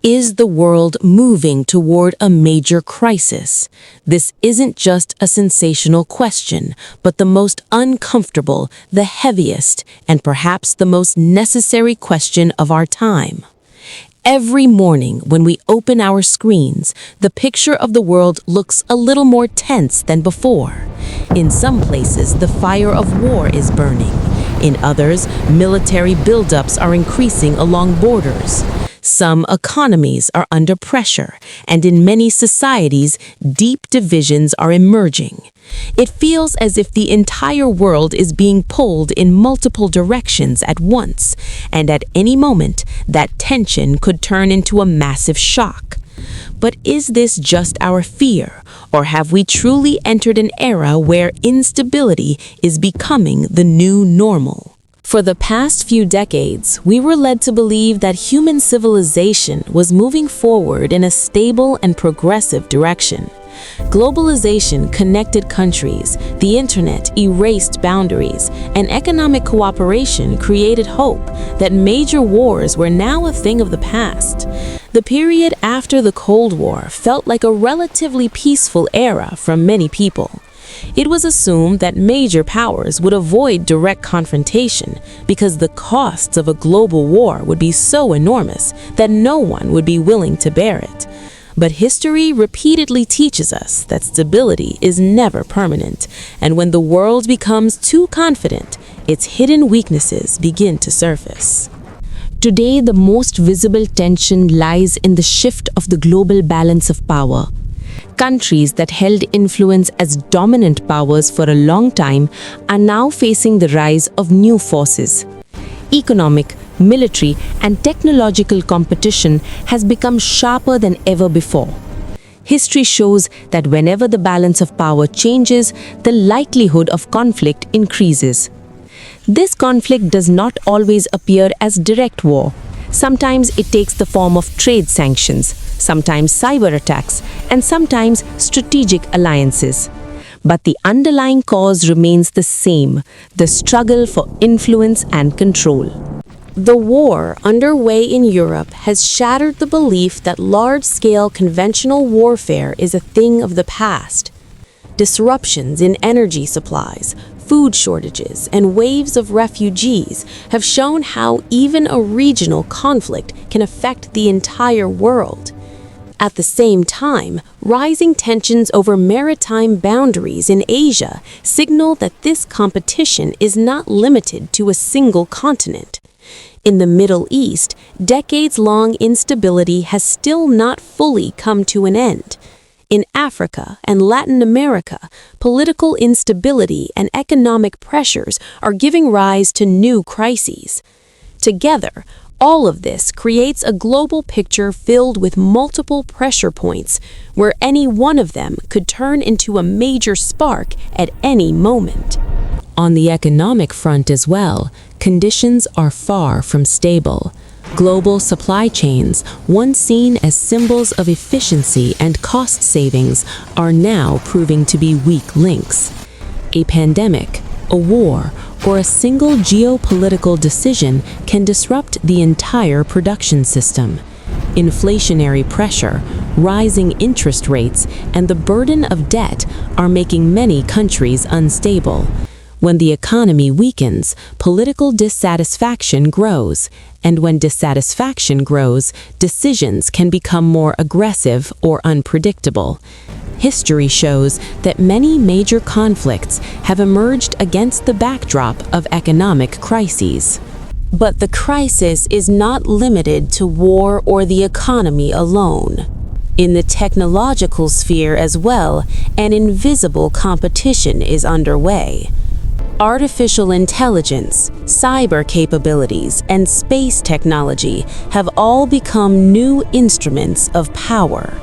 Is the world moving toward a major crisis? This isn't just a sensational question, but the most uncomfortable, the heaviest, and perhaps the most necessary question of our time. Every morning when we open our screens, the picture of the world looks a little more tense than before. In some places, the fire of war is burning. In others, military buildups are increasing along borders. Some economies are under pressure, and in many societies, deep divisions are emerging. It feels as if the entire world is being pulled in multiple directions at once, and at any moment, that tension could turn into a massive shock. But is this just our fear, or have we truly entered an era where instability is becoming the new normal? For the past few decades, we were led to believe that human civilization was moving forward in a stable and progressive direction. Globalization connected countries, the internet erased boundaries, and economic cooperation created hope that major wars were now a thing of the past. The period after the Cold War felt like a relatively peaceful era from many people. It was assumed that major powers would avoid direct confrontation because the costs of a global war would be so enormous that no one would be willing to bear it. But history repeatedly teaches us that stability is never permanent, and when the world becomes too confident, its hidden weaknesses begin to surface. Today, the most visible tension lies in the shift of the global balance of power. Countries that held influence as dominant powers for a long time are now facing the rise of new forces. Economic, military, and technological competition has become sharper than ever before. History shows that whenever the balance of power changes, the likelihood of conflict increases. This conflict does not always appear as direct war. Sometimes it takes the form of trade sanctions, sometimes cyber attacks, and sometimes strategic alliances. But the underlying cause remains the same, the struggle for influence and control. The war underway in Europe has shattered the belief that large-scale conventional warfare is a thing of the past. Disruptions in energy supplies, food shortages, and waves of refugees have shown how even a regional conflict can affect the entire world. At the same time, rising tensions over maritime boundaries in Asia signal that this competition is not limited to a single continent. In the Middle East, decades-long instability has still not fully come to an end. In Africa and Latin America, political instability and economic pressures are giving rise to new crises. Together, all of this creates a global picture filled with multiple pressure points, where any one of them could turn into a major spark at any moment. On the economic front as well, conditions are far from stable. Global supply chains, once seen as symbols of efficiency and cost savings, are now proving to be weak links. A pandemic, a war, or a single geopolitical decision can disrupt the entire production system. Inflationary pressure, rising interest rates, and the burden of debt are making many countries unstable. When the economy weakens, political dissatisfaction grows, and when dissatisfaction grows, decisions can become more aggressive or unpredictable. History shows that many major conflicts have emerged against the backdrop of economic crises. But the crisis is not limited to war or the economy alone. In the technological sphere as well, an invisible competition is underway. Artificial intelligence, cyber capabilities, and space technology have all become new instruments of power.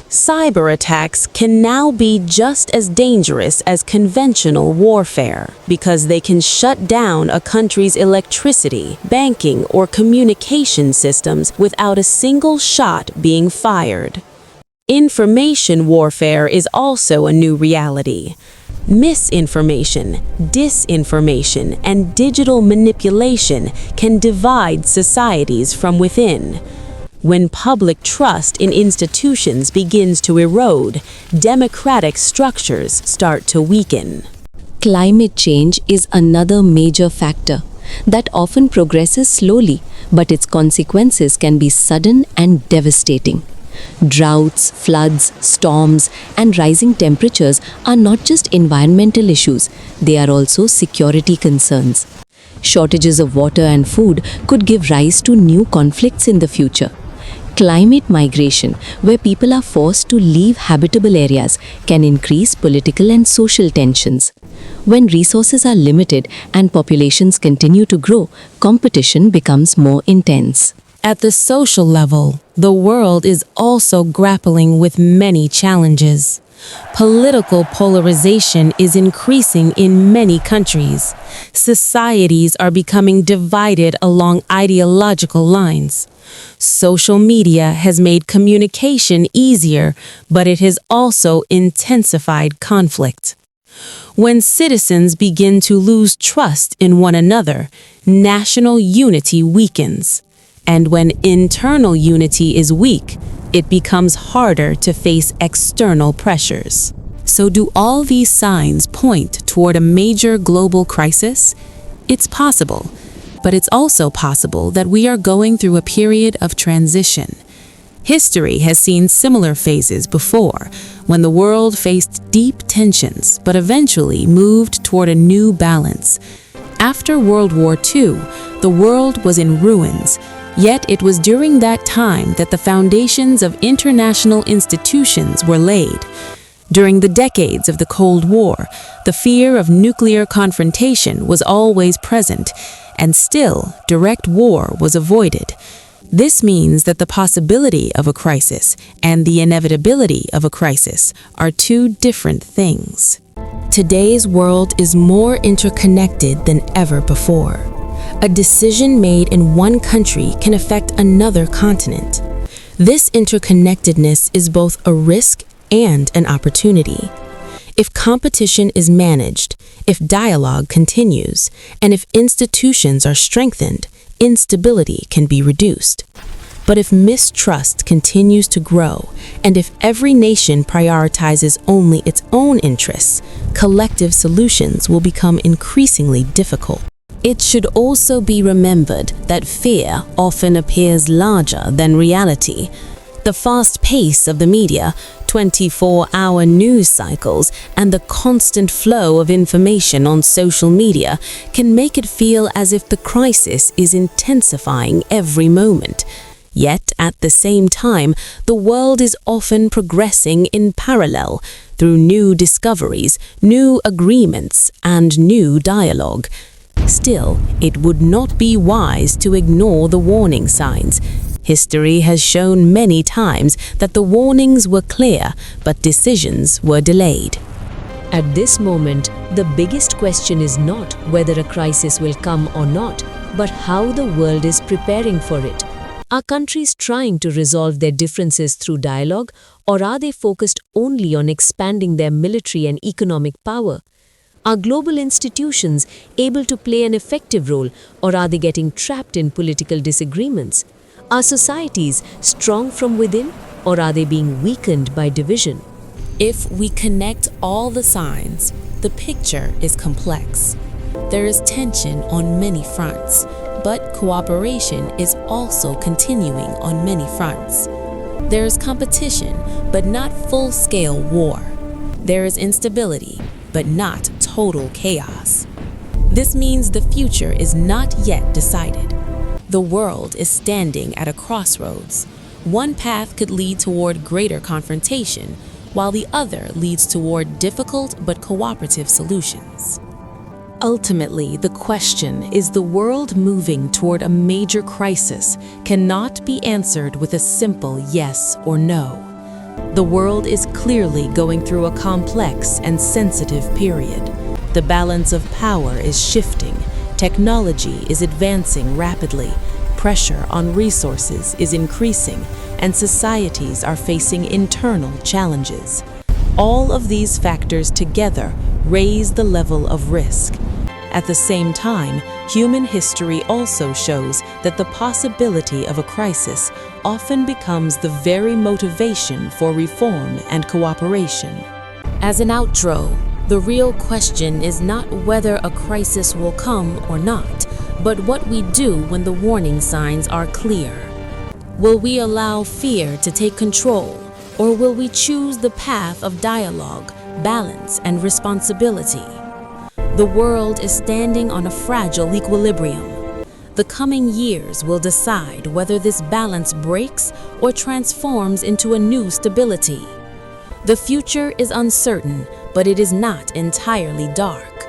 Cyber attacks can now be just as dangerous as conventional warfare because they can shut down a country's electricity, banking, or communication systems without a single shot being fired. Information warfare is also a new reality. Misinformation, disinformation, and digital manipulation can divide societies from within. When public trust in institutions begins to erode, democratic structures start to weaken. Climate change is another major factor that often progresses slowly, but its consequences can be sudden and devastating. Droughts, floods, storms, and rising temperatures are not just environmental issues, they are also security concerns. Shortages of water and food could give rise to new conflicts in the future. Climate migration, where people are forced to leave habitable areas, can increase political and social tensions. When resources are limited and populations continue to grow, competition becomes more intense. At the social level, the world is also grappling with many challenges. Political polarization is increasing in many countries. Societies are becoming divided along ideological lines. Social media has made communication easier, but it has also intensified conflict. When citizens begin to lose trust in one another, national unity weakens. And when internal unity is weak, it becomes harder to face external pressures. So do all these signs point toward a major global crisis? It's possible, but it's also possible that we are going through a period of transition. History has seen similar phases before, when the world faced deep tensions but eventually moved toward a new balance. After World War II, the world was in ruins. Yet it was during that time that the foundations of international institutions were laid. During the decades of the Cold War, the fear of nuclear confrontation was always present, and still direct war was avoided. This means that the possibility of a crisis and the inevitability of a crisis are two different things. Today's world is more interconnected than ever before. A decision made in one country can affect another continent. This interconnectedness is both a risk and an opportunity. If competition is managed, if dialogue continues, and if institutions are strengthened, instability can be reduced. But if mistrust continues to grow, and if every nation prioritizes only its own interests, collective solutions will become increasingly difficult. It should also be remembered that fear often appears larger than reality. The fast pace of the media, 24-hour news cycles, and the constant flow of information on social media can make it feel as if the crisis is intensifying every moment. Yet, at the same time, the world is often progressing in parallel through new discoveries, new agreements, and new dialogue. Still, it would not be wise to ignore the warning signs. History has shown many times that the warnings were clear, but decisions were delayed. At this moment, the biggest question is not whether a crisis will come or not, but how the world is preparing for it. Are countries trying to resolve their differences through dialogue, or are they focused only on expanding their military and economic power? Are global institutions able to play an effective role, or are they getting trapped in political disagreements? Are societies strong from within, or are they being weakened by division? If we connect all the signs, the picture is complex. There is tension on many fronts, but cooperation is also continuing on many fronts. There is competition, but not full-scale war. There is instability, but not total chaos. This means the future is not yet decided. The world is standing at a crossroads. One path could lead toward greater confrontation, while the other leads toward difficult but cooperative solutions. Ultimately, the question, is the world moving toward a major crisis, cannot be answered with a simple yes or no. The world is clearly going through a complex and sensitive period. The balance of power is shifting, technology is advancing rapidly, pressure on resources is increasing, and societies are facing internal challenges. All of these factors together raise the level of risk. At the same time, human history also shows that the possibility of a crisis often becomes the very motivation for reform and cooperation. As an outro, the real question is not whether a crisis will come or not, but what we do when the warning signs are clear. Will we allow fear to take control, or will we choose the path of dialogue, balance, and responsibility? The world is standing on a fragile equilibrium. The coming years will decide whether this balance breaks or transforms into a new stability. The future is uncertain, but it is not entirely dark.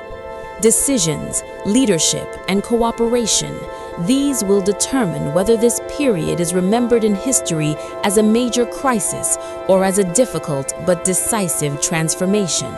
Decisions, leadership, and cooperation, these will determine whether this period is remembered in history as a major crisis or as a difficult but decisive transformation.